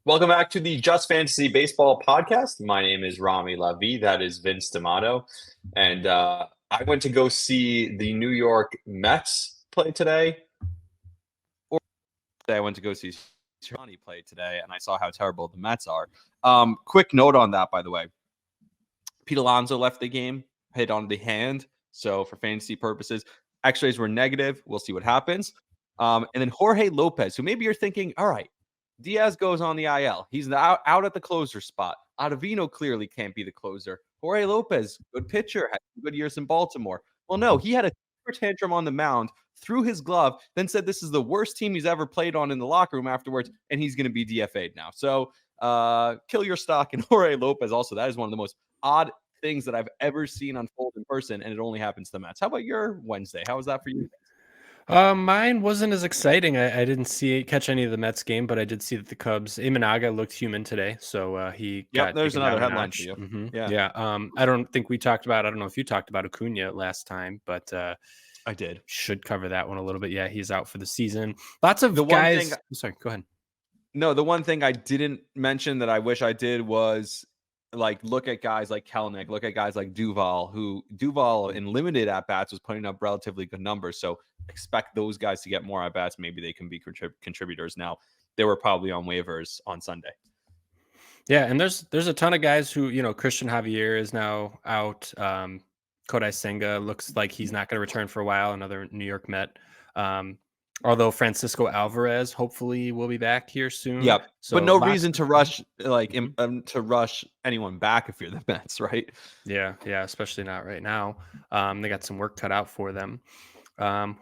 Welcome back to the Just Fantasy Baseball podcast. My name is Rami Lavi. That is Vince D'Amato. And I went to go see the New York Mets play today. Or I went to go see Johnny play today, and I saw how terrible the Mets are. Quick note on that, by the way. Pete Alonso left the game, hit on the hand. So for fantasy purposes, x-rays were negative. We'll see what happens. And then Jorge Lopez, who maybe you're thinking, all right, Diaz goes on the IL. He's out at the closer spot. Ottavino clearly can't be the closer. Jorge Lopez, good pitcher, had good years in Baltimore. Well, no, he had a temper tantrum on the mound, threw his glove, then said this is the worst team he's ever played on in the locker room afterwards, and he's going to be DFA'd now. So kill your stock in Jorge Lopez. Also, that is one of the most odd things that I've ever seen unfold in person, and it only happens to the Mets. How about your Wednesday? How was that for you? Mine wasn't as exciting. I didn't catch any of the Mets game, but I did see that the Cubs, Imanaga looked human today, so he got there's another down a headline notch. for you. Mm-hmm. Yeah. Yeah. I don't think we talked about. I don't know if you talked about Acuna last time, but I did. Should cover that one a little bit. Yeah, he's out for the season. Lots of The guys. One thing, sorry, go ahead. No, the one thing I didn't mention that I wish I did was look at guys like Kelnick, look at guys like Duvall, who Duvall in limited at bats was putting up relatively good numbers. So expect those guys to get more at bats. Maybe they can be contributors. Now they were probably on waivers on Sunday. Yeah, and there's a ton of guys who, Christian Javier is now out. Kodai Senga looks like he's not going to return for a while. Another New York Met. Although Francisco Alvarez hopefully will be back here soon. Yep. So but no reason to rush to rush anyone back if you're the Mets, right? Yeah, especially not right now. They got some work cut out for them.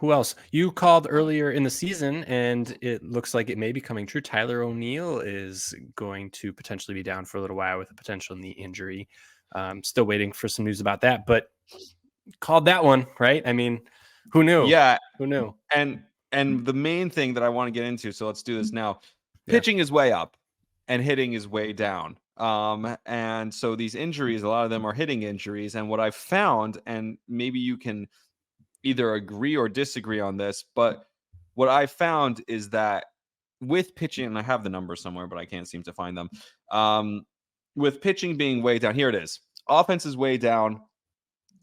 Who else? You called earlier in the season, and it looks like it may be coming true. Tyler O'Neill is going to potentially be down for a little while with a potential knee injury. Still waiting for some news about that, but called that one, right? I mean, who knew? Yeah. Who knew? And the main thing that I want to get into, so let's do this now. Pitching is way up and hitting is way down. And so these injuries, a lot of them are hitting injuries. And what I've found, and maybe you can either agree or disagree on this, but what I found is that with pitching, and I have the numbers somewhere, but I can't seem to find them. With pitching being way down, here it is. Offense is way down.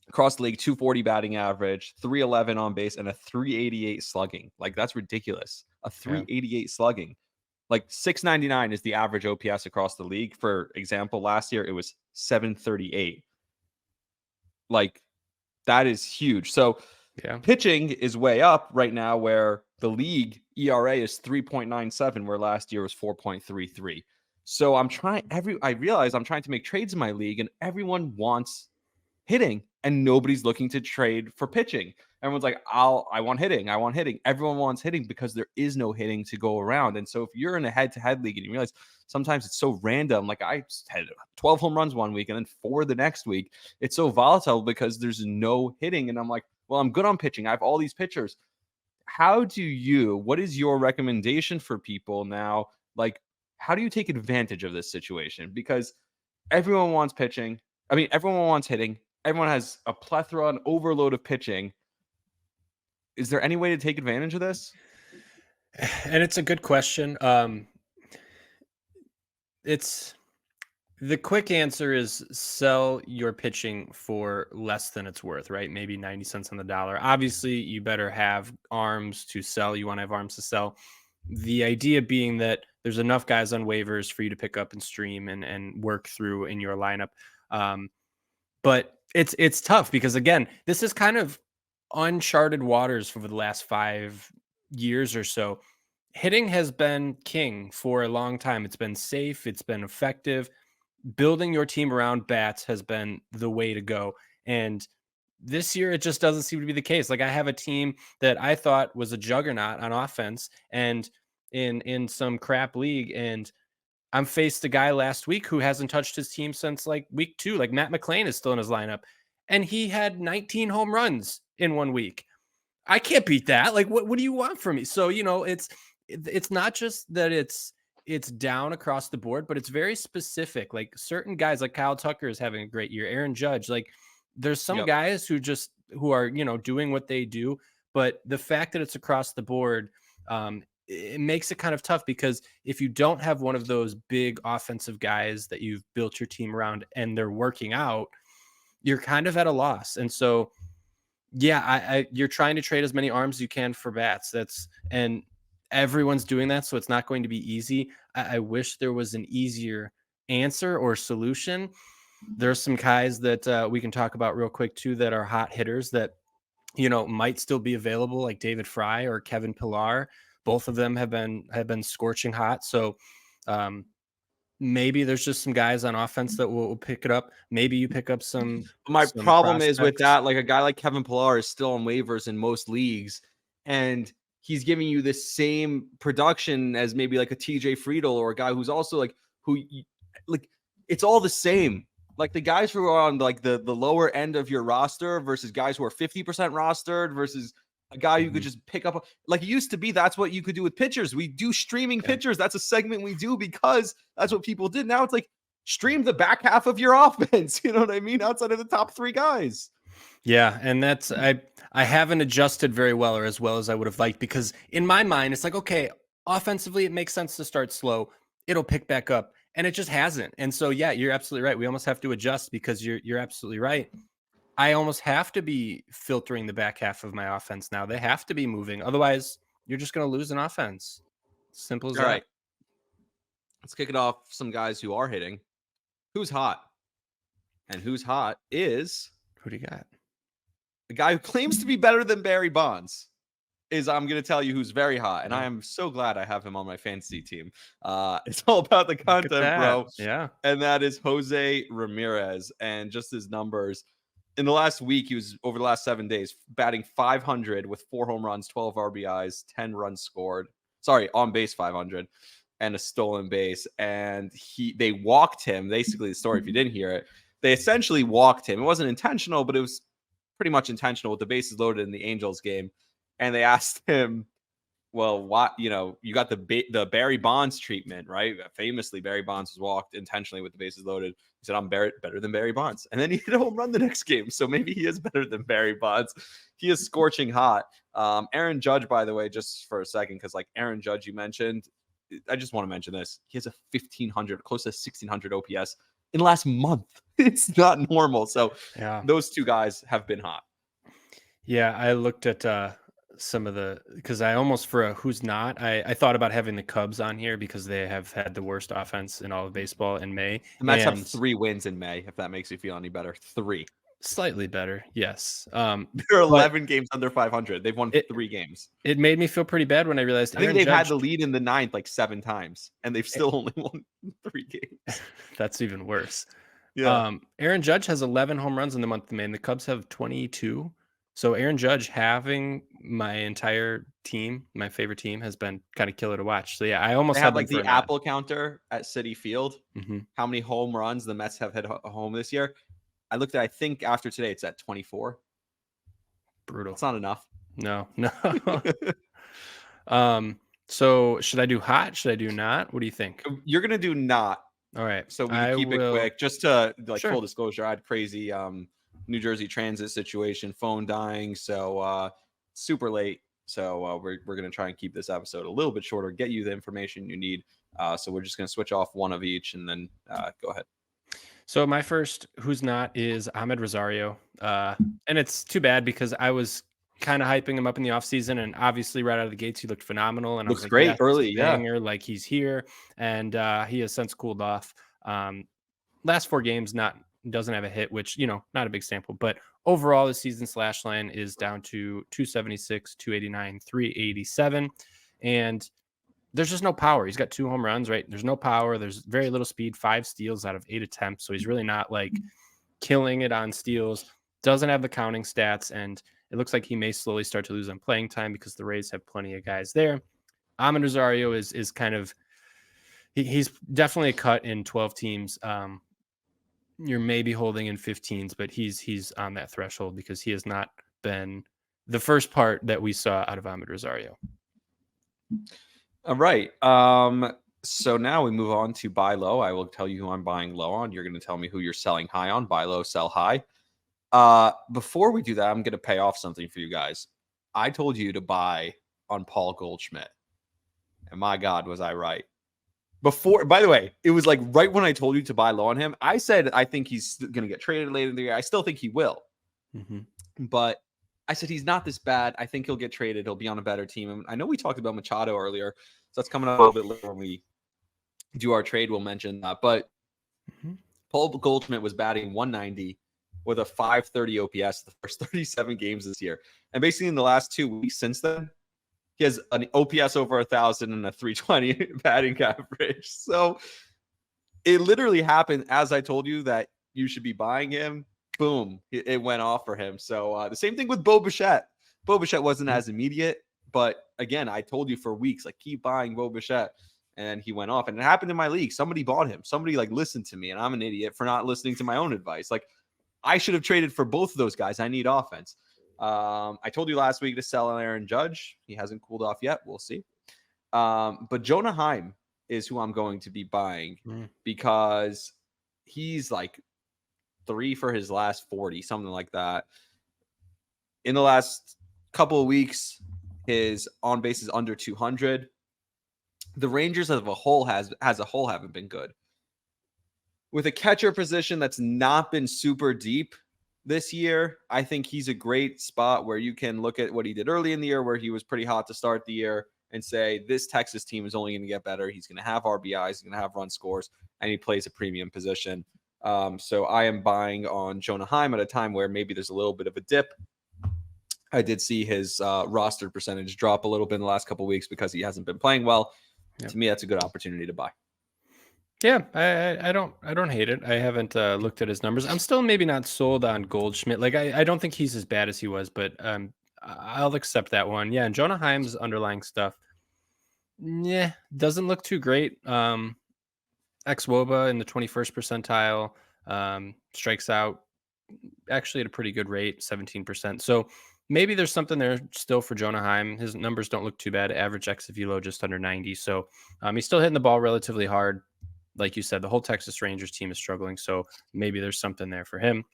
Across the league, 240 batting average, 311 on base, and a 388 slugging. Like, that's ridiculous. A 388 slugging. Like, 699 is the average OPS across the league. For example, last year, it was 738. Like, that is huge. So, pitching is way up right now, where the league ERA is 3.97, where last year was 4.33. So, I realize I'm trying to make trades in my league, and everyone wants hitting, and nobody's looking to trade for pitching. Everyone's like, I want hitting. Everyone wants hitting because there is no hitting to go around. And so if you're in a head-to-head league and you realize sometimes it's so random, like I had 12 home runs one week and then 4 the next week, it's so volatile because there's no hitting. And I'm like, well, I'm good on pitching. I have all these pitchers. What is your recommendation for people now? Like, how do you take advantage of this situation? Because everyone wants pitching. I mean, everyone wants hitting. Everyone has a plethora and overload of pitching. Is there any way to take advantage of this? And it's a good question. It's the quick answer is sell your pitching for less than it's worth, right? Maybe 90 cents on the dollar. Obviously, you better have arms to sell. You want to have arms to sell. The idea being that there's enough guys on waivers for you to pick up and stream and work through in your lineup. But it's tough because, again, this is kind of uncharted waters for the last 5 years or so. Hitting has been king for a long time. It's been safe. It's been effective. Building your team around bats has been the way to go. And this year, it just doesn't seem to be the case. Like, I have a team that I thought was a juggernaut on offense and in some crap league, and I'm faced a guy last week who hasn't touched his team since like week 2. Like, Matt McClain is still in his lineup, and he had 19 home runs in 1 week. I can't beat that. Like, what do you want from me? So, it's not just that it's down across the board, but it's very specific. Like, certain guys, like Kyle Tucker is having a great year. Aaron Judge, like, there's some guys who are, doing what they do, but the fact that it's across the board, it makes it kind of tough because if you don't have one of those big offensive guys that you've built your team around and they're working out, you're kind of at a loss. And so, yeah, you're trying to trade as many arms as you can for bats. And everyone's doing that, so it's not going to be easy. I wish there was an easier answer or solution. There's some guys that we can talk about real quick too that are hot hitters that might still be available, like David Fry or Kevin Pillar. Both of them have been scorching hot. So maybe there's just some guys on offense that will pick it up. Maybe you pick up some. My some problem is with prospects. that, like a guy like Kevin Pillar is still on waivers in most leagues, and he's giving you the same production as maybe like a TJ Friedel or a guy who's also like it's all the same. Like the guys who are on like the lower end of your roster versus guys who are 50% rostered versus a guy who could just pick up like it used to be. That's what you could do with pitchers. We do streaming pitchers. That's a segment we do because that's what people did. Now it's like stream the back half of your offense. You know what I mean? Outside of the top 3 guys. Yeah, and that's I haven't adjusted very well or as well as I would have liked because in my mind it's like, okay, offensively it makes sense to start slow. It'll pick back up, and it just hasn't. And so yeah, you're absolutely right. We almost have to adjust because you're absolutely right. I almost have to be filtering the back half of my offense now. They have to be moving. Otherwise, you're just going to lose an offense. Simple as All that. right. Let's kick it off. Some guys who are hitting. Who's hot? And who's hot is Who do you got? a guy who claims to be better than Barry Bonds. I'm going to tell you who's very hot. And I am so glad I have him on my fantasy team. It's all about the content, bro. Yeah. And that is Jose Ramirez. And just his numbers. In the last week, he was over the last 7 days batting .500 with 4 home runs, 12 RBIs, 10 runs scored. Sorry, on base .500 and a stolen base. And they walked him. Basically, the story, if you didn't hear it, they essentially walked him. It wasn't intentional, but it was pretty much intentional with the bases loaded in the Angels game. And they asked him, well, what, you got the Barry Bonds treatment, right? Famously, Barry Bonds was walked intentionally with the bases loaded. He said, I'm better than Barry Bonds. And then he hit a home run the next game. So maybe he is better than Barry Bonds. He is scorching hot. Aaron Judge, by the way, just for a second, because like Aaron Judge, you mentioned, I just want to mention this. He has a 1,500, close to 1,600 OPS in the last month. It's not normal. So those 2 guys have been hot. Yeah, I looked at some of because I almost for a who's not, I thought about having the Cubs on here because they have had the worst offense in all of baseball in May. The Mets have 3 wins in May, if that makes you feel any better. 3. Slightly better, yes. They're 11 games under 500. They've won 3 games. It made me feel pretty bad when I realized I think they've had the lead in the 9th like 7 times, and they've still only won 3 games. That's even worse. Yeah. Aaron Judge has 11 home runs in the month of May, and the Cubs have 22. So Aaron Judge having my entire team, my favorite team, has been kind of killer to watch. So yeah, I almost have like the Apple counter at Citi Field. Mm-hmm. How many home runs the Mets have hit home this year? I looked at, I think after today, it's at 24. Brutal. It's not enough. No. So should I do hot? Should I do not? What do you think? You're gonna do not. All right. So we can keep it quick. Just to full disclosure, I had crazy New Jersey transit situation, phone dying, so super late. So we're going to try and keep this episode a little bit shorter, get you the information you need. So we're just going to switch off one of each and then go ahead. So my first who's not is Ahmed Rosario. And it's too bad because I was kind of hyping him up in the offseason, and obviously right out of the gates he looked phenomenal, and looks I was like, great early, banger, like he's here, and he has since cooled off. Last 4 games doesn't have a hit, which not a big sample, but overall the season slash line is down to 276, 289, 387, and there's just no power. He's got 2 home runs, right? There's no power. There's very little speed, 5 steals out of 8 attempts. So he's really not like killing it on steals, doesn't have the counting stats, and it looks like he may slowly start to lose on playing time because the Rays have plenty of guys there. Ahmed Rosario is kind of, he's definitely a cut in 12 teams. You're maybe holding in 15s, but he's on that threshold because he has not been the first part that we saw out of Ahmed Rosario. All right. So now we move on to buy low. I will tell you who I'm buying low on. You're going to tell me who you're selling high on. Buy low, sell high. Before we do that, I'm going to pay off something for you guys. I told you to buy on Paul Goldschmidt. And my God, was I right. Before, by the way, it was like right when I told you to buy low on him, I said I think he's going to get traded later in the year. I still think he will. But I said he's not this bad. I think he'll get traded. He'll be on a better team. And I know we talked about Machado earlier, so that's coming up a little bit later when we do our trade. We'll mention that. But Paul Goldschmidt was batting 190 with a 530 OPS the first 37 games this year. And basically in the last 2 weeks since then, he has an OPS over 1,000 and a 320 batting average. So it literally happened as I told you that you should be buying him. Boom, it went off for him. So the same thing with Bo Bichette. Bo Bichette wasn't as immediate, but again, I told you for weeks, like, keep buying Bo Bichette, and he went off. And it happened in my league. Somebody bought him. Somebody like listened to me, and I'm an idiot for not listening to my own advice. Like, I should have traded for both of those guys. I need offense. I told you last week to sell Aaron Judge. He hasn't cooled off yet. We'll see. But Jonah Heim is who I'm going to be buying because he's like 3 for his last 40, something like that. In the last couple of weeks, his on base is under 200. The Rangers as a whole haven't been good. With a catcher position that's not been super deep this year, I think he's a great spot where you can look at what he did early in the year, where he was pretty hot to start the year, and say this Texas team is only going to get better. He's going to have RBIs, he's going to have run scores, and he plays a premium position. So I am buying on Jonah Heim at a time where maybe there's a little bit of a dip. I did see his roster percentage drop a little bit in the last couple of weeks because he hasn't been playing well. Yep. To me, that's a good opportunity to buy. Yeah, I don't hate it. I haven't looked at his numbers. I'm still maybe not sold on Goldschmidt. Like I don't think he's as bad as he was, but I'll accept that one. Yeah, and Jonah Heim's underlying stuff, doesn't look too great. Ex-WOBA in the 21st percentile, strikes out actually at a pretty good rate, 17%. So maybe there's something there still for Jonah Heim. His numbers don't look too bad. Average xVelo just under 90. So he's still hitting the ball relatively hard. Like you said, the whole Texas Rangers team is struggling. So maybe there's something there for him.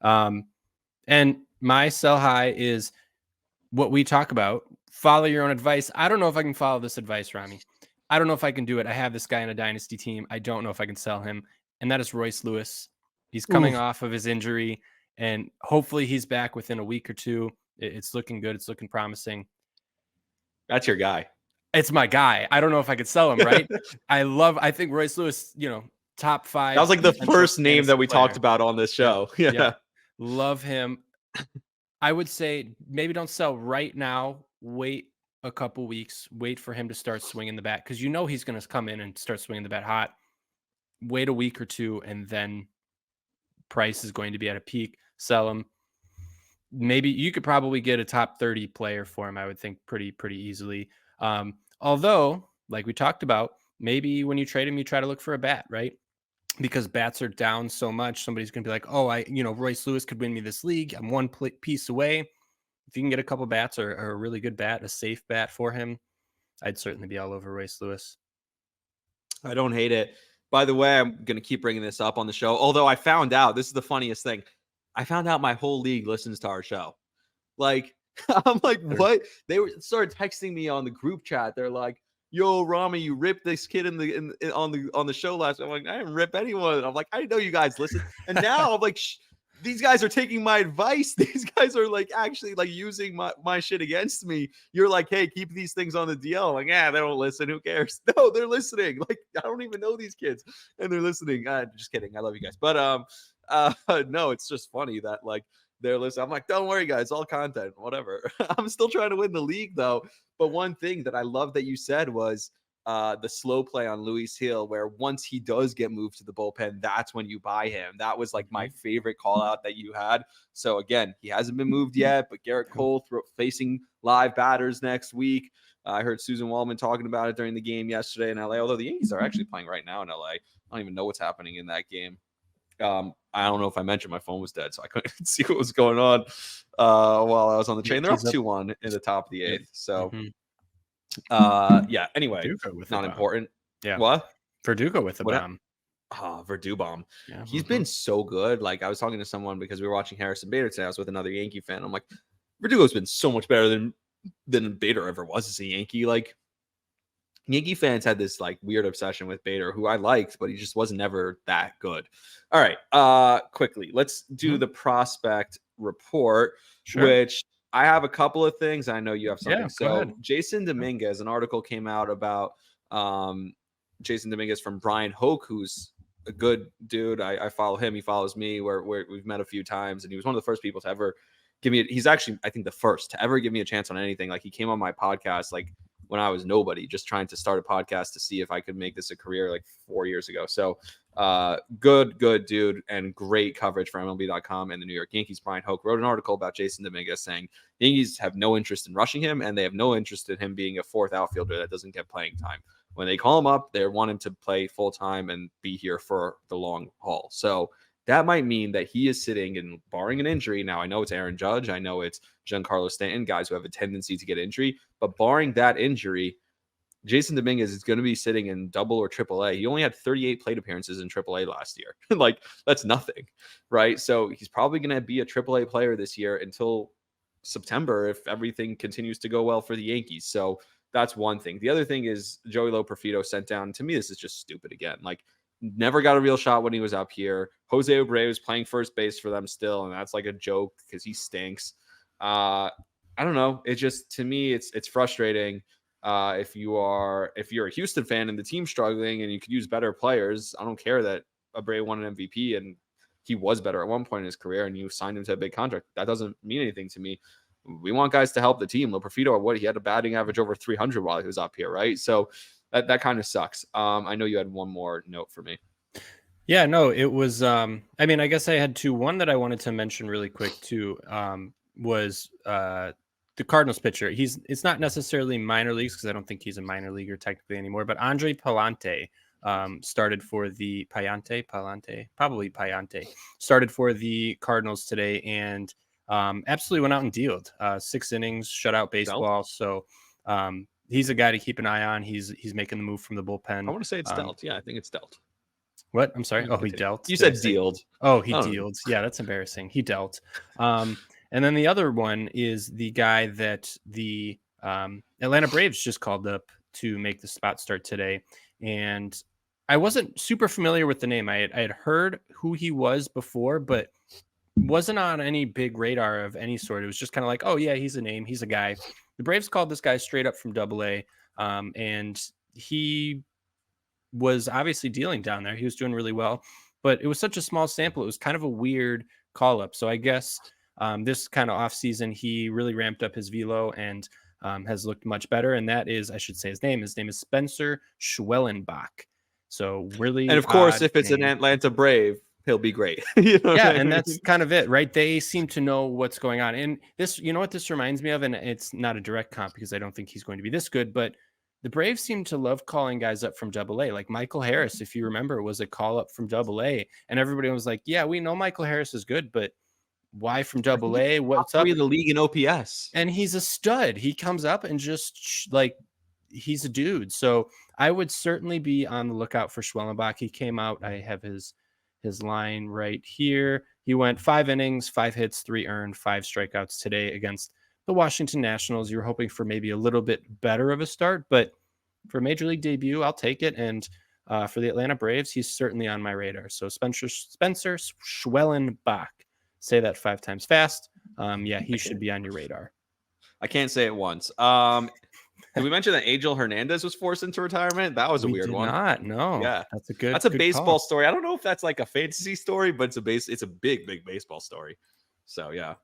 And my sell high is what we talk about. Follow your own advice. I don't know if I can follow this advice, Rami. I don't know if I can do it. I have this guy in a dynasty team. I don't know if I can sell him. And that is Royce Lewis. He's coming off of his injury, and hopefully he's back within a week or two. It's looking good. It's looking promising. That's your guy. It's my guy. I don't know if I could sell him, right? I think Royce Lewis, top 5. That was like the first name that we talked about on this show. Yeah. Love him. I would say maybe don't sell right now. Wait a couple weeks. Wait for him to start swinging the bat, because he's going to come in and start swinging the bat hot. Wait a week or two, and then price is going to be at a peak. Sell him. Maybe you could probably get a top 30 player for him, I would think, pretty easily. Although, like we talked about, maybe when you trade him, you try to look for a bat, right? Because bats are down so much. Somebody's going to be like, oh, Royce Lewis could win me this league. I'm one piece away. If you can get a couple bats or a really good bat, a safe bat for him, I'd certainly be all over Royce Lewis. I don't hate it. By the way, I'm going to keep bringing this up on the show. Although I found out, this is the funniest thing. I found out my whole league listens to our show. Like, I'm like, what? They started texting me on the group chat. They're like, yo, Rami, you ripped this kid on the show last week. I'm like, I didn't rip anyone. I'm like, I didn't know you guys listen. And now I'm like, these guys are taking my advice. These guys are like actually like using my shit against me. You're like, hey, keep these things on the DL. I'm like, they don't listen. Who cares? No, they're listening. Like, I don't even know these kids, and they're listening. Just kidding. I love you guys. But no, it's just funny that like they're listening. I'm like, don't worry, guys, all content, whatever. I'm still trying to win the league though. But one thing that I love that you said was the slow play on Luis Hill, where once he does get moved to the bullpen, that's when you buy him. That was like my favorite call out that you had. So again, he hasn't been moved yet, but Garrett Cole facing live batters next week. I heard Susan Waldman talking about it during the game yesterday in LA, although the Yankees are actually playing right now in LA. I don't even know what's happening in that game. I don't know if I mentioned my phone was dead, so I couldn't see what was going on while I was on the train. They're up 2-1 in the top of the 8th. So anyway, not important. Yeah. What? Verdugo with a bomb. Verdu bomb. Yeah. He's been so good. Like, I was talking to someone because we were watching Harrison Bader today. I was with another Yankee fan. I'm like, Verdugo's been so much better than Bader ever was as a Yankee. Like, Yankee fans had this like weird obsession with Bader, who I liked, but he just was never that good. All right, quickly, let's do the prospect report, Sure. which I have a couple of things. I know you have something. Yeah, go ahead. So Jason Dominguez, an article came out about Jason Dominguez from Brian Hoke, who's a good dude. I follow him. He follows me. We've met a few times, and he was one of the first people to ever give me. He's actually, I think, the first to ever give me a chance on anything. Like he came on my podcast, like when I was nobody, just trying to start a podcast to see if I could make this a career like 4 years ago. So good dude, and great coverage for MLB.com and the New York Yankees. Brian Hoke wrote an article about Jason Dominguez saying the Yankees have no interest in rushing him, and they have no interest in him being a fourth outfielder that doesn't get playing time. When they call him up, they want him to play full time and be here for the long haul. So that might mean that he is sitting and barring an injury. Now, I know it's Aaron Judge. I know it's Giancarlo Stanton, guys who have a tendency to get injury. But barring that injury, Jason Dominguez is going to be sitting in double or triple A. He only had 38 plate appearances in triple A last year. Like, that's nothing, right? So he's probably going to be a triple A player this year until September if everything continues to go well for the Yankees. So that's one thing. The other thing is Joey Loperfido sent down. To me, this is just stupid again. Like, never got a real shot when he was up here. Jose Abreu was playing first base for them still, and that's like a joke because he stinks. I don't know. It just, to me, it's frustrating. If you're a Houston fan and the team's struggling and you could use better players, I don't care that Abreu won an MVP and he was better at one point in his career and you signed him to a big contract. That doesn't mean anything to me. We want guys to help the team. Loperfido, he had a batting average over 300 while he was up here, right? So that kind of sucks. I know you had one more note for me. Yeah, no, it was, I mean, I guess I had two. One that I wanted to mention really quick too, was the Cardinals pitcher. It's not necessarily minor leagues because I don't think he's a minor leaguer technically anymore, but Andre Pallante started for the Pallante started for the Cardinals today and absolutely went out and dealed 6 innings, shutout baseball. So he's a guy to keep an eye on. He's making the move from the bullpen. I want to say it's dealt. Yeah, I think it's dealt. What? I'm sorry. Oh, he dealt. You said dealed. Oh, he dealed. Yeah, that's embarrassing. He dealt. And then the other one is the guy that the Atlanta Braves just called up to make the spot start today. And I wasn't super familiar with the name. I had heard who he was before, but wasn't on any big radar of any sort. It was just kind of like, oh, yeah, he's a name. He's a guy. The Braves called this guy straight up from AA, and he was obviously dealing down there. He was doing really well, but it was such a small sample. It was kind of a weird call up. So I guess this kind of off season, he really ramped up his velo and has looked much better. And that is, I should say his name. His name is Spencer Schwellenbach. So really, and of course, if it's an Atlanta Brave, he'll be great. And that's kind of it, right? They seem to know what's going on. And this, you know what this reminds me of, and it's not a direct comp because I don't think he's going to be this good, but the Braves seem to love calling guys up from AA. Like Michael Harris, if you remember, was a call up from AA, and everybody was like, "Yeah, we know Michael Harris is good, but why from AA? What's up?" In the league in OPS, and he's a stud. He comes up and just like he's a dude. So I would certainly be on the lookout for Schwellenbach. He came out. I have his line right here. He went 5 innings, 5 hits, 3 earned, 5 strikeouts today against the Washington Nationals. You're hoping for maybe a little bit better of a start, but for a major league debut, I'll take it. And for the Atlanta Braves, he's certainly on my radar. So Spencer Schwellenbach. Say that 5 times fast. Yeah, he should be on your radar. I can't say it once. Did we mention that Angel Hernandez was forced into retirement? That was a weird one. No. Yeah, that's a baseball call. story. I don't know if that's like a fantasy story, but it's a big baseball story. So yeah.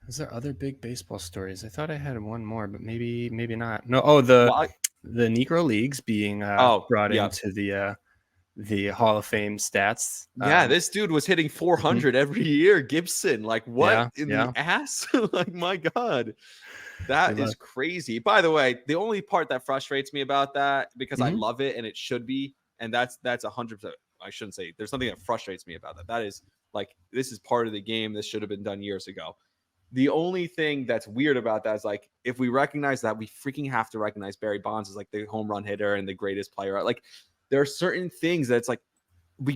Is there other big baseball stories? I thought I had one more, but maybe not. No. Oh, the Negro Leagues being brought into the Hall of Fame stats. Yeah, this dude was hitting 400 every year. Gibson, like what in the ass? Like my God, that is crazy. By the way, the only part that frustrates me about that, because I love it and it should be, and that's 100%. I shouldn't say there's something that frustrates me about that. That is like, this is part of the game. This should have been done years ago. The only thing that's weird about that is like, if we recognize that, we freaking have to recognize Barry Bonds as like the home run hitter and the greatest player. Like there are certain things that's like,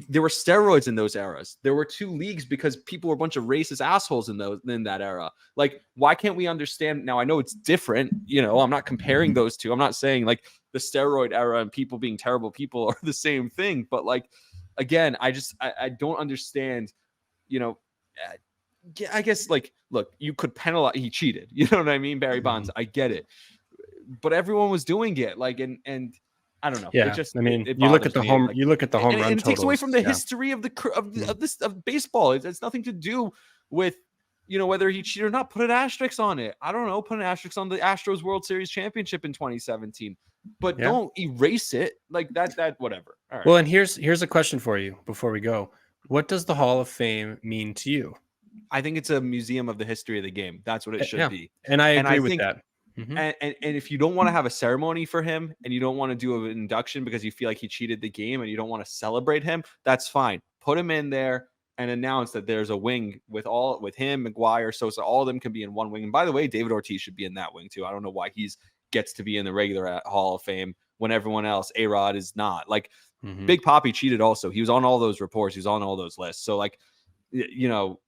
there were steroids in those eras. There were 2 leagues because people were a bunch of racist assholes in that era. Like, why can't we understand? Now I know it's different. I'm not comparing those two. I'm not saying like the steroid era and people being terrible people are the same thing. But like, again, I don't understand, you know, I guess like, look, you could penalize, he cheated. You know what I mean? Barry Bonds, I get it. But everyone was doing it. Like, and I don't know. Yeah. It just, I mean, it you look at bothers the me. home, Like, you look at the home run and it takes away totals. from the Yeah. history of of baseball. It's nothing to do with, you know, whether he cheated or not. Put an asterisk on it. I don't know. Put an asterisk on the Astros World Series championship in 2017, but Yeah. don't erase it like that. Whatever. All right. Well, and here's a question for you before we go. What does the Hall of Fame mean to you? I think it's a museum of the history of the game. That's what it should Yeah. be. And I And agree I with think, that. Mhm. and if you don't want to have a ceremony for him and you don't want to do an induction because you feel like he cheated the game and you don't want to celebrate him, that's fine. Put him in there and announce that there's a wing with him, McGuire, Sosa, all of them can be in one wing. And by the way, David Ortiz should be in that wing too. I don't know why he's gets to be in the regular Hall of Fame when everyone else, A-Rod, is not. Like, Big Papi cheated also. He was on all those reports. He was on all those lists. So like, you know,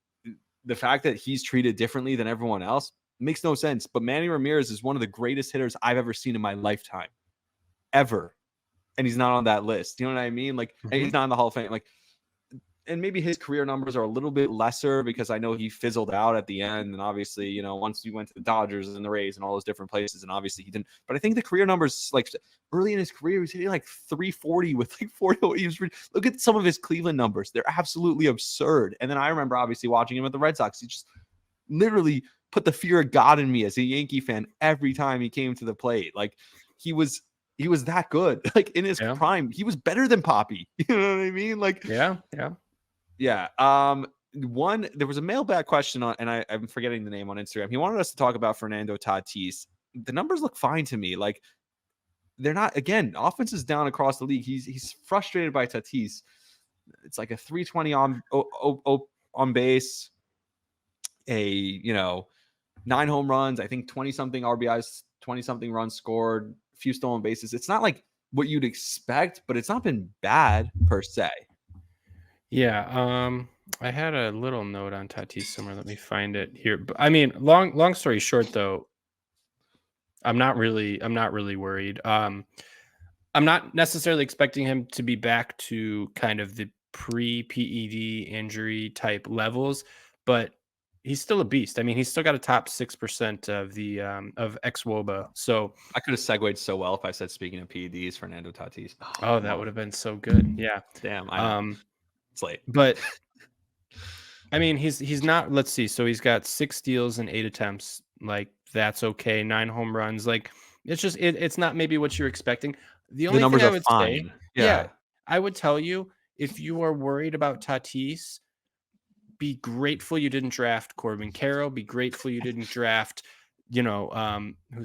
the fact that he's treated differently than everyone else makes no sense. But Manny Ramirez is one of the greatest hitters I've ever seen in my lifetime, ever. And he's not on that list. You know what I mean? Like, and he's not in the Hall of Fame. Like, and maybe his career numbers are a little bit lesser because I know he fizzled out at the end. And obviously, you know, once he went to the Dodgers and the Rays and all those different places, and obviously he didn't. But I think the career numbers, like early in his career, he was hitting like 340 with like 40. He was, look at some of his Cleveland numbers. They're absolutely absurd. And then I remember obviously watching him at the Red Sox. He just literally put the fear of God in me as a Yankee fan every time he came to the plate. Like, he was that good. Like, in his prime, he was better than Papi. You know what I mean? Like, yeah. Yeah. There was a mailbag question on, and I'm forgetting the name on Instagram. He wanted us to talk about Fernando Tatis. The numbers look fine to me. Like, they're not, again, offense is down across the league. He's frustrated by Tatis. It's like a 320 on base, a 9 home runs, I think 20 something RBIs, 20 something runs scored, a few stolen bases. It's not like what you'd expect, but it's not been bad per se. Yeah, I had a little note on Tatis somewhere. Let me find it here. But I mean, long story short, though, I'm not really worried. I'm not necessarily expecting him to be back to kind of the pre-PED injury type levels, but he's still a beast. I mean, he's still got a top 6% of the of xWOBA. So I could have segued so well if I said, speaking of PEDs, Fernando Tatis. Oh, that would have been so good. Yeah. Damn. I know. It's late. But I mean, he's not. Let's see. So he's got 6 steals and 8 attempts. Like, that's okay. 9 home runs. Like, it's just it's not maybe what you're expecting. The only numbers thing I are would fine. say, Yeah, I would tell you, if you are worried about Tatis, be grateful you didn't draft Corbin Carroll. Be grateful you didn't draft, who's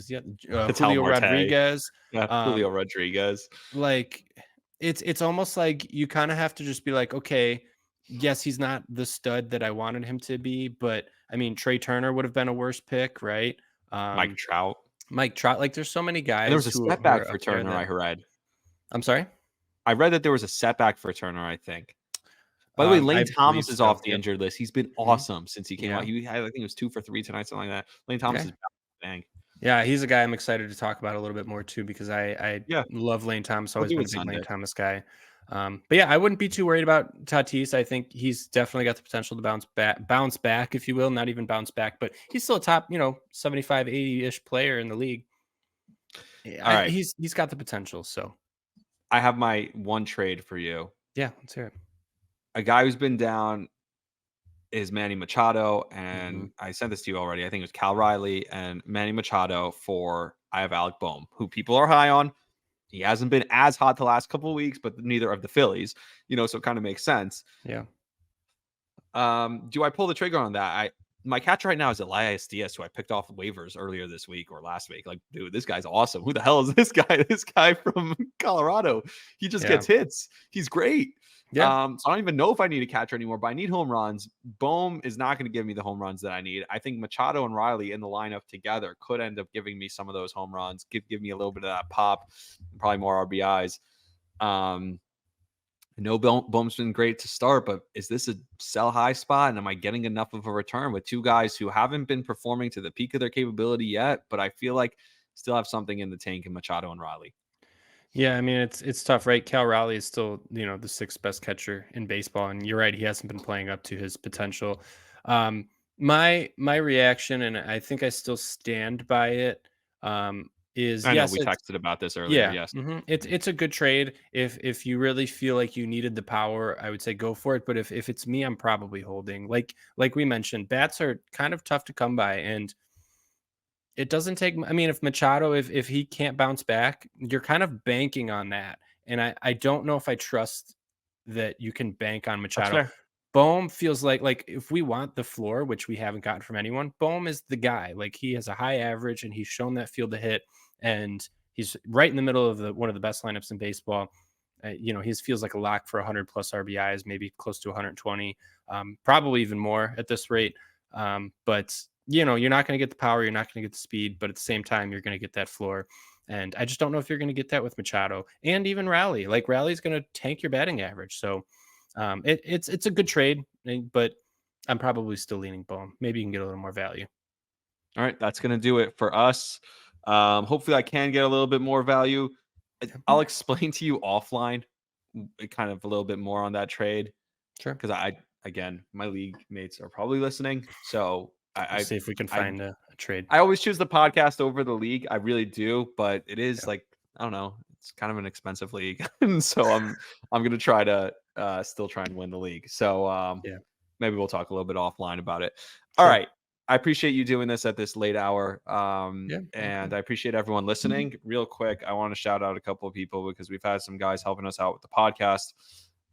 the other, Julio Marte. Rodriguez. Yeah, Julio Rodriguez. Like, it's almost like you kind of have to just be like, okay, yes, he's not the stud that I wanted him to be, but I mean, Trey Turner would have been a worse pick, right? Mike Trout. Like, there's so many guys. And there was a setback for Turner, I read. I'm sorry? I read that there was a setback for Turner, I think. By the way, Lane Thomas is off the injured list. He's been awesome since he came out. I think it was 2 for 3 tonight, something like that. Lane Thomas is bang. Yeah, he's a guy I'm excited to talk about a little bit more too, because I love Lane Thomas. Always been a big Lane Thomas guy. But yeah, I wouldn't be too worried about Tatis. I think he's definitely got the potential to bounce back, if you will. Not even bounce back, but he's still a top, 75, 80-ish player in the league. All right. He's got the potential. So I have my one trade for you. Yeah, let's hear it. A guy who's been down is Manny Machado, and I sent this to you already. I think it was Cal Riley and Manny Machado I have Alec Boehm, who people are high on. He hasn't been as hot the last couple of weeks, but neither of the Phillies, so it kind of makes sense. Yeah. Do I pull the trigger on that? My catcher right now is Elias Diaz, who I picked off waivers earlier this week or last week. Like, dude, this guy's awesome. Who the hell is this guy? This guy from Colorado. He just gets hits. He's great. Yeah. So I don't even know if I need a catcher anymore, but I need home runs. Boehm is not going to give me the home runs that I need. I think Machado and Riley in the lineup together could end up giving me some of those home runs, give me a little bit of that pop, probably more RBIs. I know Boehm's been great to start, but is this a sell high spot? And am I getting enough of a return with 2 guys who haven't been performing to the peak of their capability yet, but I feel like still have something in the tank in Machado and Riley? Yeah, I mean it's tough, right? Cal Raleigh is still, the sixth best catcher in baseball, and you're right, he hasn't been playing up to his potential. My reaction, and I think I still stand by it, is I know yes, we it's texted about this earlier. yeah, Yes. it's a good trade. If you really feel like you needed the power, I would say go for it. But if it's me, I'm probably holding. Like we mentioned, bats are kind of tough to come by, and it doesn't take I mean, if Machado, if he can't bounce back, you're kind of banking on that, and I don't know if I trust that you can bank on That's Machado. fair. Bohm feels like if we want the floor, which we haven't gotten from anyone, Bohm is the guy. Like, he has a high average, and he's shown that field to hit, and he's right in the middle of one of the best lineups in baseball. He feels like a lock for 100 plus RBIs, maybe close to 120, probably even more at this rate. But you're not going to get the power, you're not going to get the speed, but at the same time, you're going to get that floor. And I just don't know if you're going to get that with Machado and even Raleigh. Like, Raleigh's going to tank your batting average. So it's a good trade, but I'm probably still leaning Bohm. Maybe you can get a little more value. All right, that's gonna do it for us. Hopefully, I can get a little bit more value. I'll explain to you offline, kind of a little bit more on that trade Sure. because again, my league mates are probably listening, so We'll see if we can I find a trade. I always choose the podcast over the league. I really do, but it is Yeah. like I don't know, it's kind of an expensive league, and so I'm gonna try to still try and win the league. So Yeah. maybe we'll talk a little bit offline about it. All Sure. right. I appreciate you doing this at this late hour. Yeah. No And problem. I appreciate everyone listening. Real quick, I want to shout out a couple of people because we've had some guys helping us out with the podcast.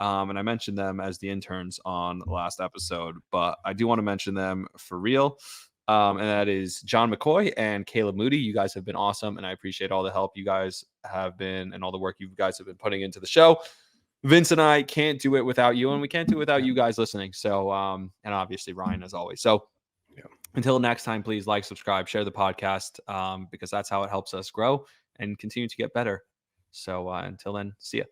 And I mentioned them as the interns on the last episode, but I do want to mention them for real. And that is John McCoy and Caleb Moody. You guys have been awesome, and I appreciate all the help you guys have been and all the work you guys have been putting into the show. Vince and I can't do it without you, and we can't do it without Yeah. you guys listening. So, and obviously Ryan, as always. So, Yeah. until next time, please like, subscribe, share the podcast, because that's how it helps us grow and continue to get better. So, until then, see ya.